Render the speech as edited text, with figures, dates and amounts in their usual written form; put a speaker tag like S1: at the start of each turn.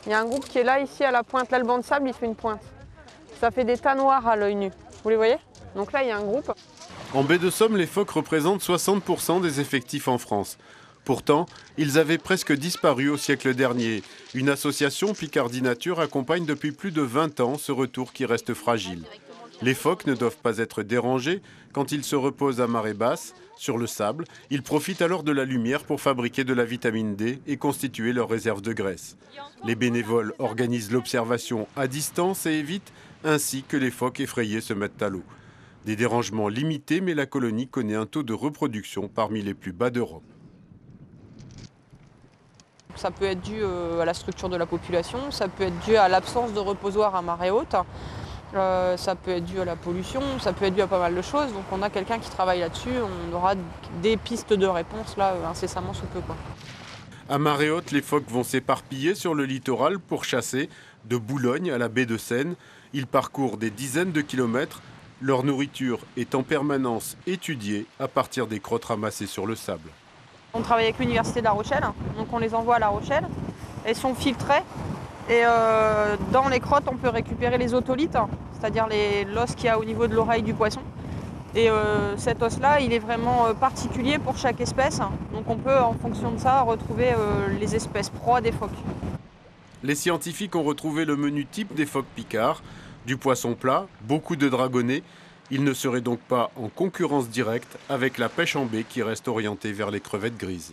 S1: Il y a un groupe qui est là, ici, à la pointe. Là, le banc de sable, il fait une pointe. Ça fait des tas noirs à l'œil nu. Vous les voyez? Donc là, il y a un groupe.
S2: En baie de Somme, les phoques représentent 60% des effectifs en France. Pourtant, ils avaient presque disparu au siècle dernier. Une association, Picardie Nature, accompagne depuis plus de 20 ans ce retour qui reste fragile. Les phoques ne doivent pas être dérangés quand ils se reposent à marée basse, sur le sable. Ils profitent alors de la lumière pour fabriquer de la vitamine D et constituer leur réserve de graisse. Les bénévoles organisent l'observation à distance et évitent ainsi que les phoques effrayés se mettent à l'eau. Des dérangements limités, mais la colonie connaît un taux de reproduction parmi les plus bas d'Europe.
S1: Ça peut être dû à la structure de la population, ça peut être dû à l'absence de reposoir à marée haute, ça peut être dû à la pollution, ça peut être dû à pas mal de choses. Donc on a quelqu'un qui travaille là-dessus, on aura des pistes de réponse là incessamment sous peu, quoi.
S2: À marée haute, les phoques vont s'éparpiller sur le littoral pour chasser, de Boulogne à la baie de Seine. Ils parcourent des dizaines de kilomètres. Leur nourriture est en permanence étudiée à partir des crottes ramassées sur le sable.
S1: On travaille avec l'Université de La Rochelle, donc on les envoie à La Rochelle. Elles sont filtrées et dans les crottes, on peut récupérer les otolithes, c'est-à-dire l'os qu'il y a au niveau de l'oreille du poisson. Et cet os-là, il est vraiment particulier pour chaque espèce. Donc on peut, en fonction de ça, retrouver les espèces proies des phoques.
S2: Les scientifiques ont retrouvé le menu type des phoques picards, du poisson plat, beaucoup de dragonnets. Ils ne seraient donc pas en concurrence directe avec la pêche en baie qui reste orientée vers les crevettes grises.